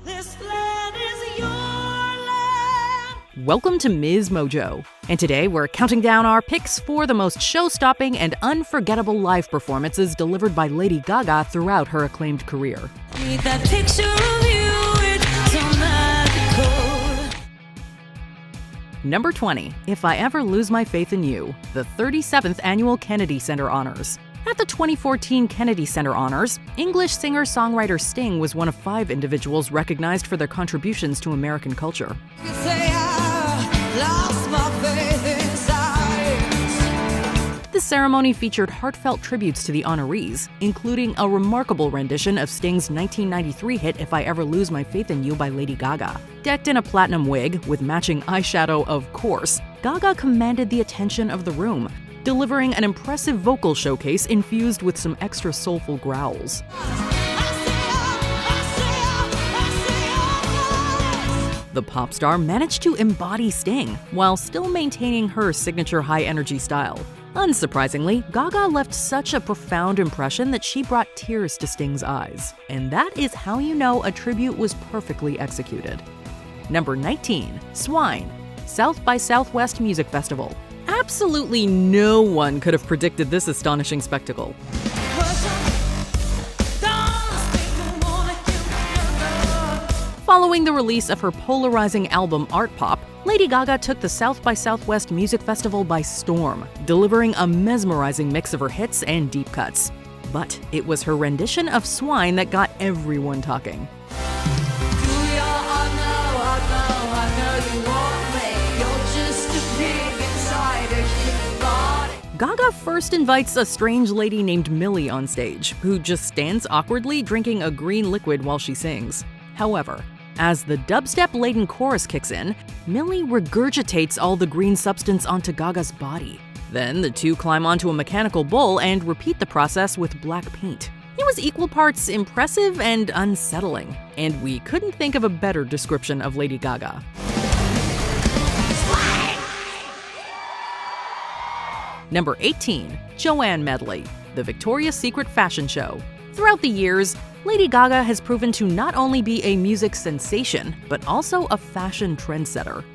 This land is your land. Welcome to MsMojo, and today we're counting down our picks for the most show-stopping and unforgettable live performances delivered by Lady Gaga throughout her acclaimed career. Need that picture of you, it's so magical. Number 20, If I Ever Lose My Faith in You, the 37th Annual Kennedy Center Honors. At the 2014 Kennedy Center Honors, English singer-songwriter Sting was one of 5 individuals recognized for their contributions to American culture. You say I lost my faith in science. The ceremony featured heartfelt tributes to the honorees, including a remarkable rendition of Sting's 1993 hit If I Ever Lose My Faith in You by Lady Gaga. Decked in a platinum wig, with matching eyeshadow of course, Gaga commanded the attention of the room, delivering an impressive vocal showcase infused with some extra soulful growls. The pop star managed to embody Sting while still maintaining her signature high-energy style. Unsurprisingly, Gaga left such a profound impression that she brought tears to Sting's eyes. And that is how you know a tribute was perfectly executed. Number 19, Swine, South by Southwest Music Festival. Absolutely no one could have predicted this astonishing spectacle. Following the release of her polarizing album Art Pop, Lady Gaga took the South by Southwest Music Festival by storm, delivering a mesmerizing mix of her hits and deep cuts. But it was her rendition of Swine that got everyone talking. Gaga first invites a strange lady named Millie on stage, who just stands awkwardly drinking a green liquid while she sings. However, as the dubstep-laden chorus kicks in, Millie regurgitates all the green substance onto Gaga's body. Then the two climb onto a mechanical bull and repeat the process with black paint. It was equal parts impressive and unsettling, and we couldn't think of a better description of Lady Gaga. Number 18, Joanne Medley, the Victoria's Secret fashion show. Throughout the years, Lady Gaga has proven to not only be a music sensation, but also a fashion trendsetter.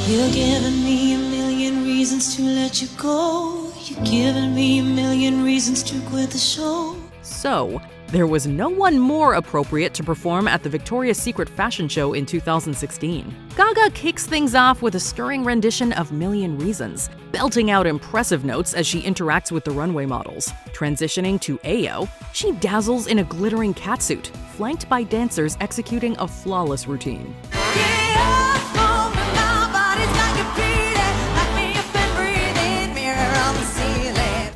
You're giving me a million reasons to let you go. You're giving me a million reasons to quit the show. So, there was no one more appropriate to perform at the Victoria's Secret fashion show in 2016. Gaga kicks things off with a stirring rendition of Million Reasons, belting out impressive notes as she interacts with the runway models. Transitioning to Ayo, she dazzles in a glittering catsuit, flanked by dancers executing a flawless routine.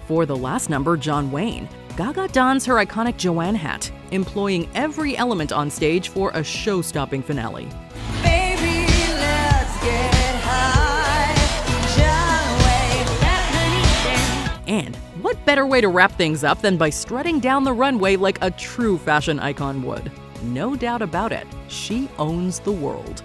For the last number, John Wayne, Gaga dons her iconic Joanne hat, employing every element on stage for a show-stopping finale. Baby, let's get high. John Wayne. And what better way to wrap things up than by strutting down the runway like a true fashion icon would? No doubt about it, she owns the world.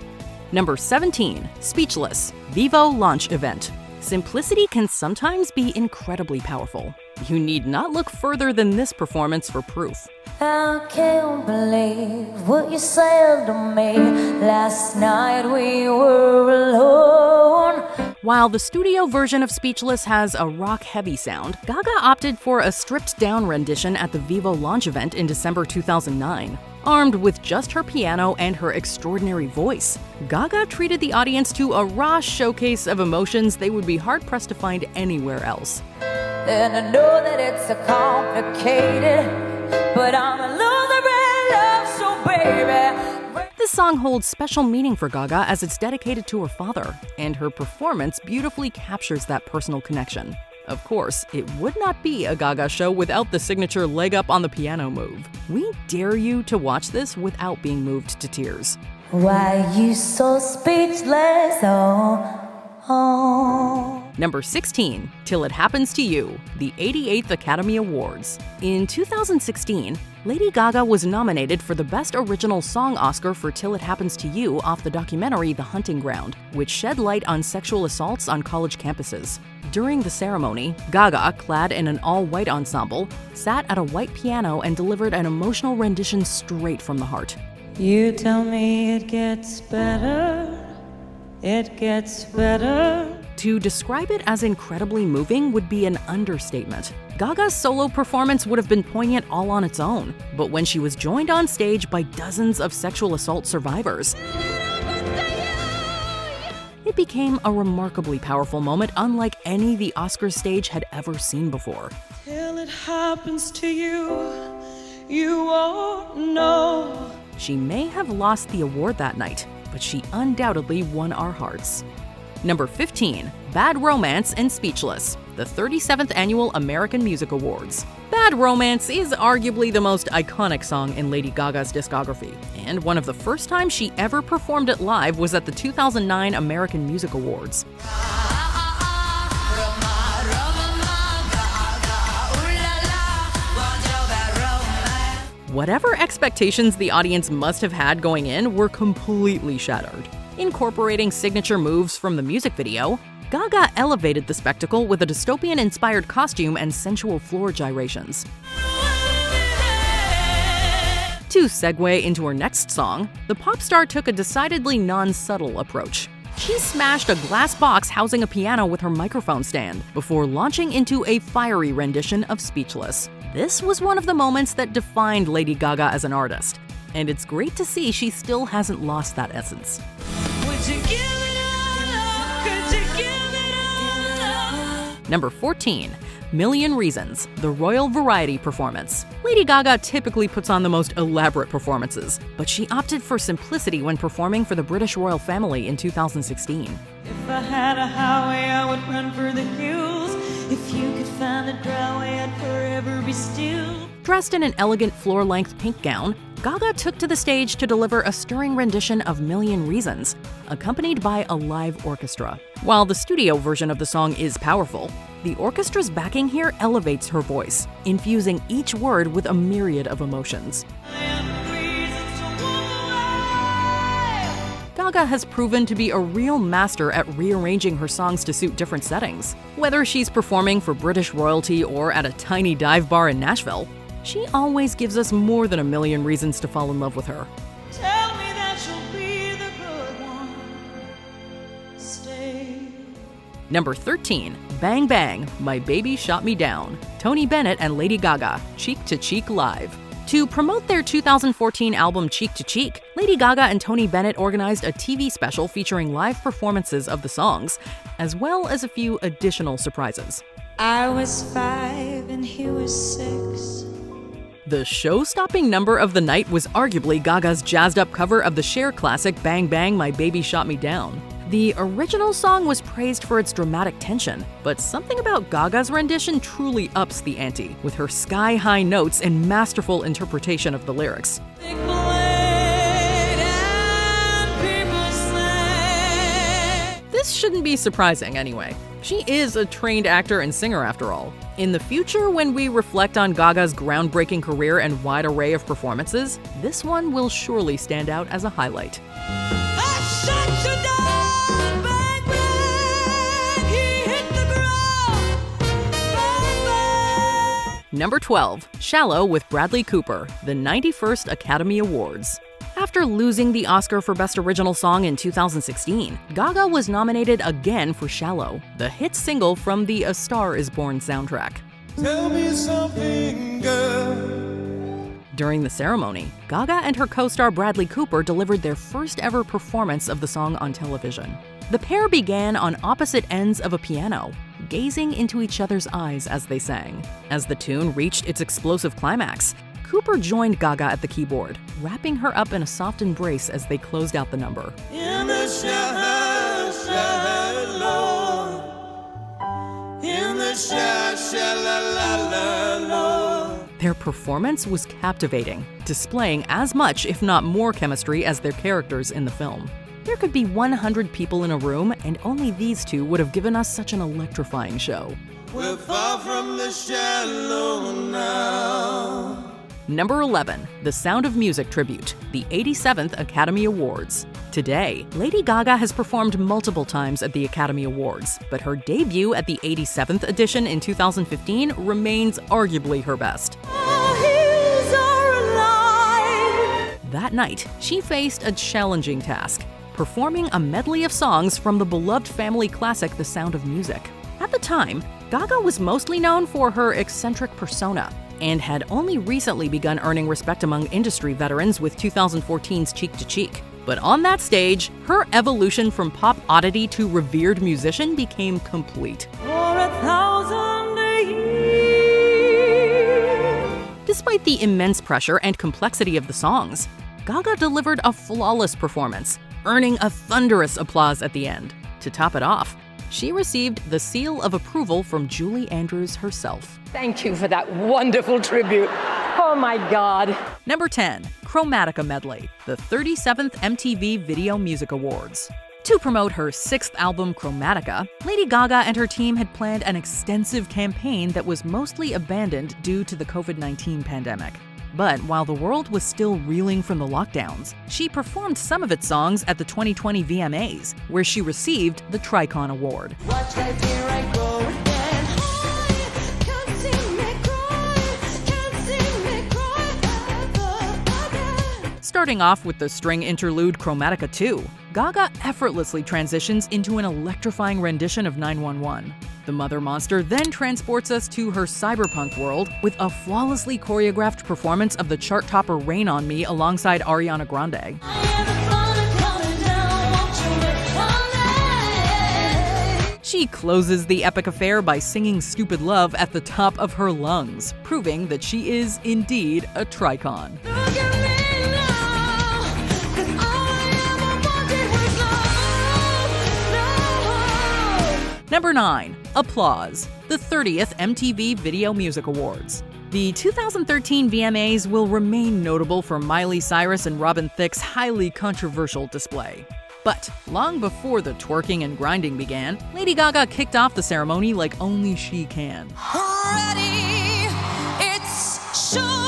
Number 17, Speechless, Vivo launch event. Simplicity can sometimes be incredibly powerful. You need not look further than this performance for proof. I can't believe what you said to me. Last night we were alone. While the studio version of Speechless has a rock-heavy sound, Gaga opted for a stripped-down rendition at the Vivo launch event in December 2009. Armed with just her piano and her extraordinary voice, Gaga treated the audience to a raw showcase of emotions they would be hard-pressed to find anywhere else. And I know that it's a complicated, but I'm a loser in love, so baby. This song holds special meaning for Gaga as it's dedicated to her father, and her performance beautifully captures that personal connection. Of course, it would not be a Gaga show without the signature leg up on the piano move. We dare you to watch this without being moved to tears. Why you so speechless? Oh, home. Number 16, Till It Happens to You, the 88th Academy Awards. In 2016, Lady Gaga was nominated for the Best Original Song Oscar for Till It Happens to You off the documentary The Hunting Ground, which shed light on sexual assaults on college campuses. During the ceremony, Gaga, clad in an all-white ensemble, sat at a white piano and delivered an emotional rendition straight from the heart. You tell me it gets better, it gets better. To describe it as incredibly moving would be an understatement. Gaga's solo performance would have been poignant all on its own, but when she was joined on stage by dozens of sexual assault survivors, it became a remarkably powerful moment unlike any the Oscars stage had ever seen before. Till it happens to you, you won't know. She may have lost the award that night, but she undoubtedly won our hearts. Number 15, Bad Romance and Speechless, the 37th Annual American Music Awards. Bad Romance is arguably the most iconic song in Lady Gaga's discography, and one of the first times she ever performed it live was at the 2009 American Music Awards. Whatever expectations the audience must have had going in were completely shattered. Incorporating signature moves from the music video, Gaga elevated the spectacle with a dystopian-inspired costume and sensual floor gyrations. To segue into her next song, the pop star took a decidedly non-subtle approach. She smashed a glass box housing a piano with her microphone stand before launching into a fiery rendition of Speechless. This was one of the moments that defined Lady Gaga as an artist, and it's great to see she still hasn't lost that essence. Would you give it all up? Could you give it all up? Number 14, Million Reasons, the Royal Variety Performance. Lady Gaga typically puts on the most elaborate performances, but she opted for simplicity when performing for the British royal family in 2016. If I had a highway, I would run for the hills. If you could find a dry way, I'd forever be still. Dressed in an elegant floor-length pink gown, Gaga took to the stage to deliver a stirring rendition of Million Reasons, accompanied by a live orchestra. While the studio version of the song is powerful, the orchestra's backing here elevates her voice, infusing each word with a myriad of emotions. Gaga has proven to be a real master at rearranging her songs to suit different settings. Whether she's performing for British royalty or at a tiny dive bar in Nashville, she always gives us more than a million reasons to fall in love with her. Tell me that you'll be the good one. Stay. Number 13, Bang Bang, My Baby Shot Me Down. Tony Bennett and Lady Gaga, Cheek to Cheek Live. To promote their 2014 album Cheek to Cheek, Lady Gaga and Tony Bennett organized a TV special featuring live performances of the songs, as well as a few additional surprises. I was 5 and he was 6. The show-stopping number of the night was arguably Gaga's jazzed-up cover of the Cher classic Bang Bang, My Baby Shot Me Down. The original song was praised for its dramatic tension, but something about Gaga's rendition truly ups the ante, with her sky-high notes and masterful interpretation of the lyrics. This shouldn't be surprising anyway. She is a trained actor and singer after all. In the future, when we reflect on Gaga's groundbreaking career and wide array of performances, this one will surely stand out as a highlight. Number 12, Shallow with Bradley Cooper, the 91st Academy Awards. After losing the Oscar for Best Original Song in 2016, Gaga was nominated again for Shallow, the hit single from the A Star Is Born soundtrack. Tell me something, girl. During the ceremony, Gaga and her co-star Bradley Cooper delivered their first ever performance of the song on television. The pair began on opposite ends of a piano, gazing into each other's eyes as they sang. As the tune reached its explosive climax, Cooper joined Gaga at the keyboard, wrapping her up in a soft embrace as they closed out the number. In the shallow, in the shallow. Their performance was captivating, displaying as much, if not more, chemistry as their characters in the film. There could be 100 people in a room, and only these two would have given us such an electrifying show. We're far from the shallow now. Number 11, The Sound of Music Tribute, the 87th Academy Awards. Today, Lady Gaga has performed multiple times at the Academy Awards, but her debut at the 87th edition in 2015 remains arguably her best. That night, she faced a challenging task, performing a medley of songs from the beloved family classic The Sound of Music. At the time, Gaga was mostly known for her eccentric persona and had only recently begun earning respect among industry veterans with 2014's Cheek to Cheek. But on that stage, her evolution from pop oddity to revered musician became complete. For 1,000 years. Despite the immense pressure and complexity of the songs, Gaga delivered a flawless performance, earning a thunderous applause at the end. To top it off, she received the seal of approval from Julie Andrews herself. Thank you for that wonderful tribute. Oh my God. Number 10, Chromatica Medley, the 37th MTV Video Music Awards. To promote her 6th album, Chromatica, Lady Gaga and her team had planned an extensive campaign that was mostly abandoned due to the COVID-19 pandemic. But while the world was still reeling from the lockdowns, she performed some of its songs at the 2020 VMAs, where she received the Tricon Award. Watch that tear I go again. Can't see me cry, can't see me cry ever again. Starting off with the string interlude Chromatica 2, Gaga effortlessly transitions into an electrifying rendition of 911. The Mother Monster then transports us to her cyberpunk world with a flawlessly choreographed performance of the chart topper Rain on Me alongside Ariana Grande. She closes the epic affair by singing Stupid Love at the top of her lungs, proving that she is indeed a tricon. Number 9, Applause, the 30th MTV Video Music Awards. The 2013 VMAs will remain notable for Miley Cyrus and Robin Thicke's highly controversial display. But long before the twerking and grinding began, Lady Gaga kicked off the ceremony like only she can. Ready, it's showtime.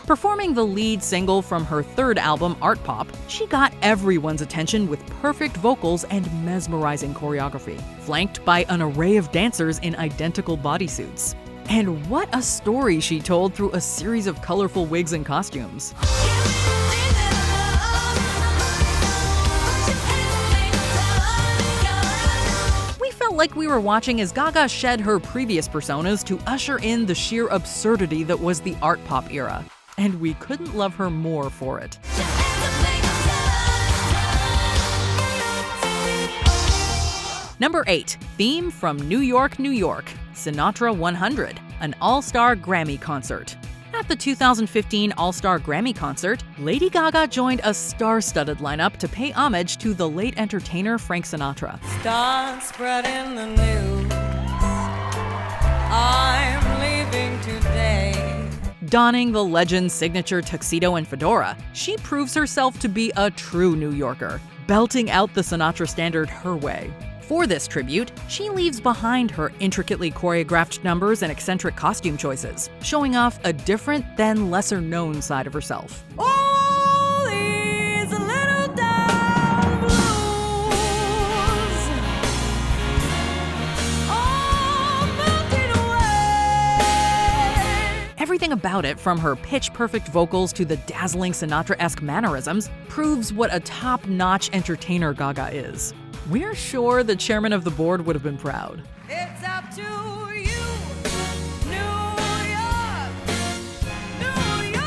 Performing the lead single from her third album, Art Pop, she got everyone's attention with perfect vocals and mesmerizing choreography, flanked by an array of dancers in identical bodysuits. And what a story she told through a series of colorful wigs and costumes. We felt like we were watching as Gaga shed her previous personas to usher in the sheer absurdity that was the art pop era. And we couldn't love her more for it. Number 8, Theme from New York, New York, Sinatra 100, an all-star Grammy concert. At the 2015 All-Star Grammy concert, Lady Gaga joined a star-studded lineup to pay homage to the late entertainer Frank Sinatra. Start spreading the news. I'm leaving today. Donning the legend's signature tuxedo and fedora, she proves herself to be a true New Yorker, belting out the Sinatra standard her way. For this tribute, she leaves behind her intricately choreographed numbers and eccentric costume choices, showing off a different then lesser-known side of herself. All these little down blues, all melting away. Everything about it, from her pitch-perfect vocals to the dazzling Sinatra-esque mannerisms, proves what a top-notch entertainer Gaga is. We're sure the chairman of the board would have been proud. It's up to you, New York, New York.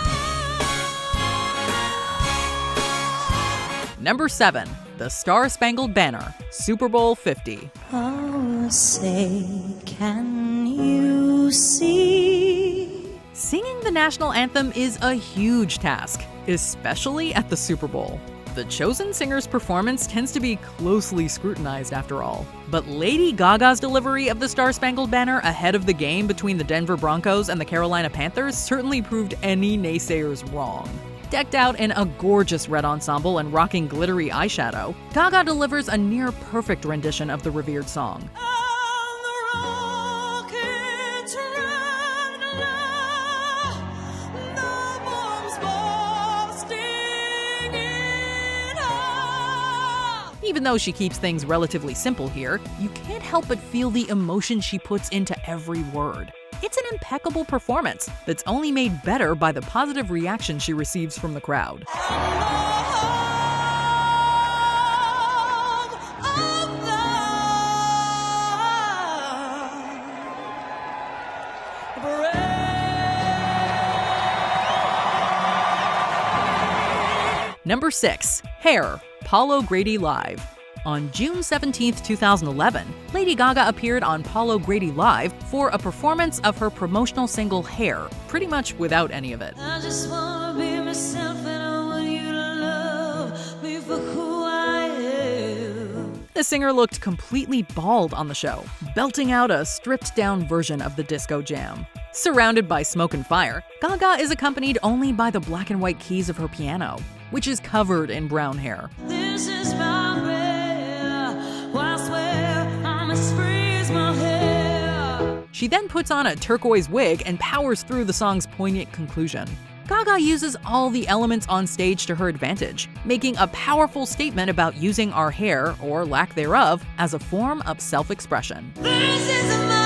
Number 7, The Star-Spangled Banner, Super Bowl 50. Oh, say, can you see? Singing the national anthem is a huge task, especially at the Super Bowl. The chosen singer's performance tends to be closely scrutinized after all. But Lady Gaga's delivery of the Star-Spangled Banner ahead of the game between the Denver Broncos and the Carolina Panthers certainly proved any naysayers wrong. Decked out in a gorgeous red ensemble and rocking glittery eyeshadow, Gaga delivers a near-perfect rendition of the revered song. Even though she keeps things relatively simple here, you can't help but feel the emotion she puts into every word. It's an impeccable performance that's only made better by the positive reaction she receives from the crowd. Number 6. Hair, Paul O'Grady Live. On June 17, 2011, Lady Gaga appeared on Paul O'Grady Live for a performance of her promotional single Hair, pretty much without any of it. I just wanna be myself and I want you to love me for who I am. The singer looked completely bald on the show, belting out a stripped-down version of the disco jam. Surrounded by smoke and fire, Gaga is accompanied only by the black and white keys of her piano, which is covered in brown hair. This is my prayer. I swear I'm as free as my hair. She then puts on a turquoise wig and powers through the song's poignant conclusion. Gaga uses all the elements on stage to her advantage, making a powerful statement about using our hair, or lack thereof, as a form of self-expression. This is my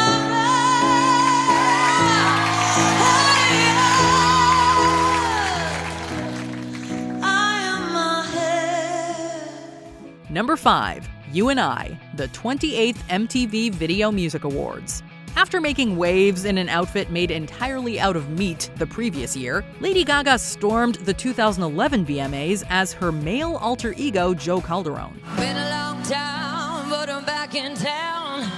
Number 5. You and I, the 28th MTV Video Music Awards. After making waves in an outfit made entirely out of meat the previous year, Lady Gaga stormed the 2011 VMAs as her male alter ego Joe Calderone. Been a long time, but I'm back in town.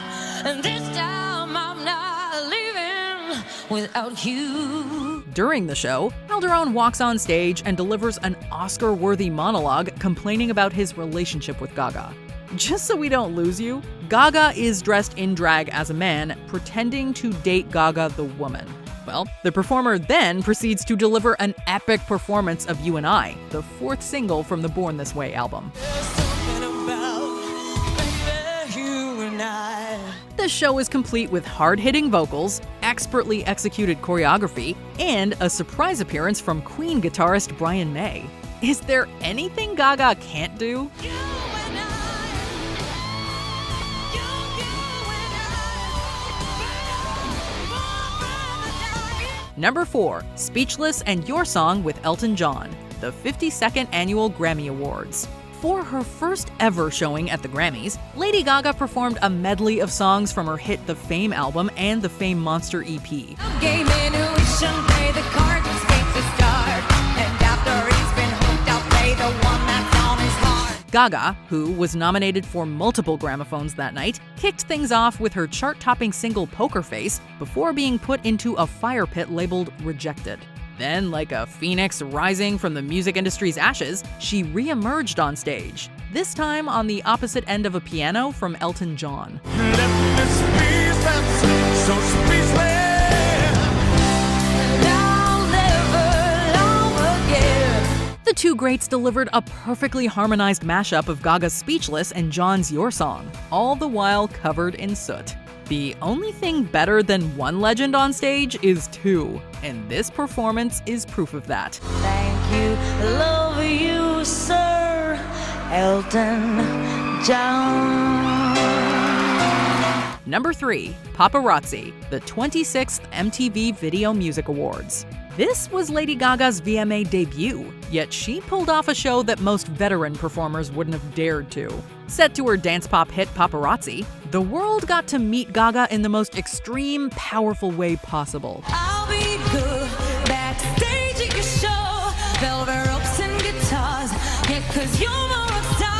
And this time I'm not leaving without you. During the show, Calderone walks on stage and delivers an Oscar-worthy monologue complaining about his relationship with Gaga. Just so we don't lose you, Gaga is dressed in drag as a man, pretending to date Gaga the woman. Well, the performer then proceeds to deliver an epic performance of You and I, the 4th single from the Born This Way album. The show is complete with hard-hitting vocals, expertly executed choreography, and a surprise appearance from Queen guitarist Brian May. Is there anything Gaga can't do? Number 4. Speechless and Your Song with Elton John, the 52nd Annual Grammy Awards. For her first ever showing at the Grammys, Lady Gaga performed a medley of songs from her hit The Fame album and the Fame Monster EP. Game intuition, play the card that states the start. And after he's been hooked, I'll play the one that's on his heart. Gaga, who was nominated for multiple gramophones that night, kicked things off with her chart-topping single Poker Face before being put into a fire pit labeled Rejected. Then, like a phoenix rising from the music industry's ashes, she re-emerged on stage, this time on the opposite end of a piano from Elton John. The two greats delivered a perfectly harmonized mashup of Gaga's Speechless and John's Your Song, all the while covered in soot. The only thing better than one legend on stage is two, and this performance is proof of that. Thank you, love you, sir, Elton John. Number 3. Paparazzi, the 26th MTV Video Music Awards. This was Lady Gaga's VMA debut, yet she pulled off a show that most veteran performers wouldn't have dared to. Set to her dance pop hit Paparazzi, the world got to meet Gaga in the most extreme, powerful way possible. I'll be good backstage at your show, velvet ropes and guitars, yeah, 'cause you're my rock star.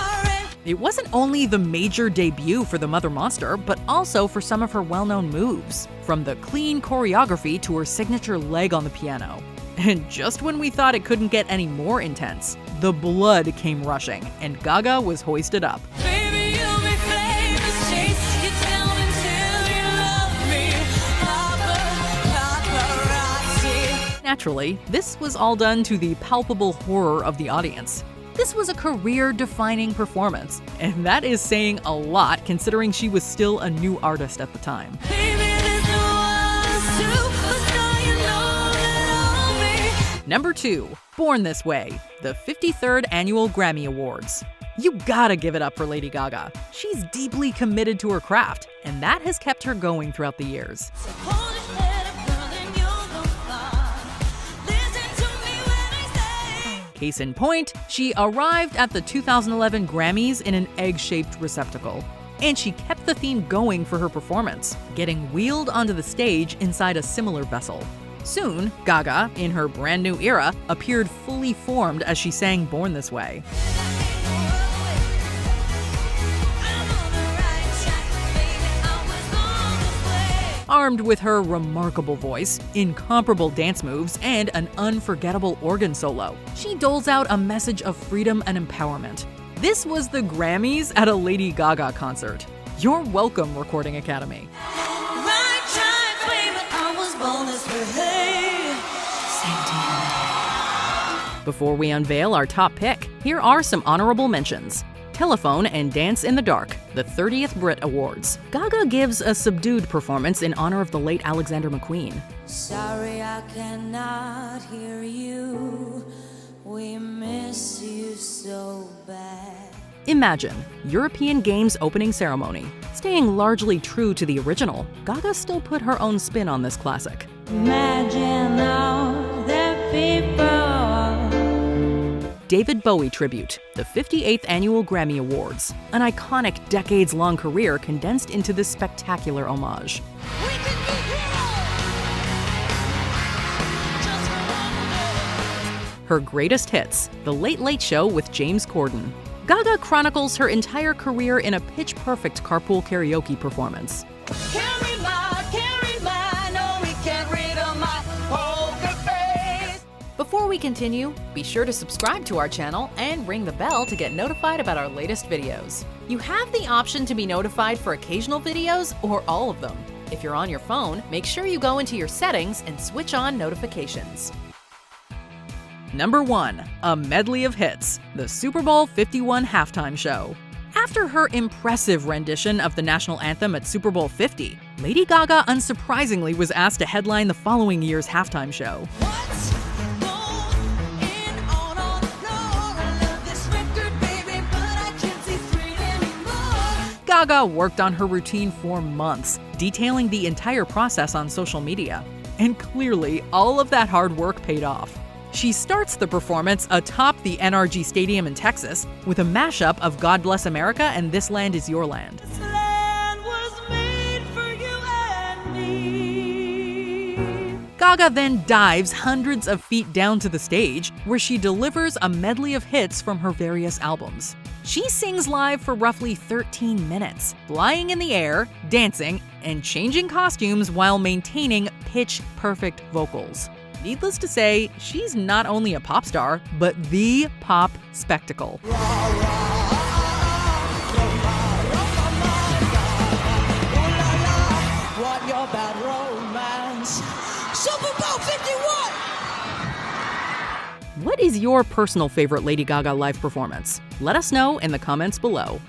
It wasn't only the major debut for the Mother Monster, but also for some of her well-known moves, from the clean choreography to her signature leg on the piano. And just when we thought it couldn't get any more intense, the blood came rushing, and Gaga was hoisted up. Baby, you'll be famous, chase you down until you love me, paparazzi. Now Naturally, this was all done to the palpable horror of the audience. This was a career-defining performance, and that is saying a lot considering she was still a new artist at the time. Number 2, Born This Way, the 53rd Annual Grammy Awards. You gotta give it up for Lady Gaga. She's deeply committed to her craft, and that has kept her going throughout the years. Case in point, she arrived at the 2011 Grammys in an egg-shaped receptacle. And she kept the theme going for her performance, getting wheeled onto the stage inside a similar vessel. Soon, Gaga, in her brand new era, appeared fully formed as she sang Born This Way. Armed with her remarkable voice, incomparable dance moves, and an unforgettable organ solo, she doles out a message of freedom and empowerment. This was the Grammys at a Lady Gaga concert. You're welcome, Recording Academy. Before we unveil our top pick, here are some honorable mentions. Telephone and Dance in the Dark, the 30th Brit Awards. Gaga gives a subdued performance in honor of the late Alexander McQueen. Sorry, I cannot hear you. We miss you so bad. Imagine, European Games opening ceremony. Staying largely true to the original, Gaga still put her own spin on this classic. Imagine all the people. David Bowie Tribute, the 58th Annual Grammy Awards. An iconic decades-long career condensed into this spectacular homage. Her greatest hits, The Late Late Show with James Corden. Gaga chronicles her entire career in a pitch-perfect carpool karaoke performance. Before we continue, be sure to subscribe to our channel and ring the bell to get notified about our latest videos. You have the option to be notified for occasional videos or all of them. If you're on your phone, make sure you go into your settings and switch on notifications. Number 1, a medley of hits, the Super Bowl 51 halftime show. After her impressive rendition of the national anthem at Super Bowl 50, Lady Gaga unsurprisingly was asked to headline the following year's halftime show. Gaga worked on her routine for months, detailing the entire process on social media. And clearly, all of that hard work paid off. She starts the performance atop the NRG Stadium in Texas with a mashup of God Bless America and This Land Is Your Land. This land was made for you and me. Gaga then dives hundreds of feet down to the stage, where she delivers a medley of hits from her various albums. She sings live for roughly 13 minutes, flying in the air, dancing, and changing costumes while maintaining pitch-perfect vocals. Needless to say, she's not only a pop star, but the pop spectacle. What your bad romance? Super Bowl 51! What is your personal favorite Lady Gaga live performance? Let us know in the comments below.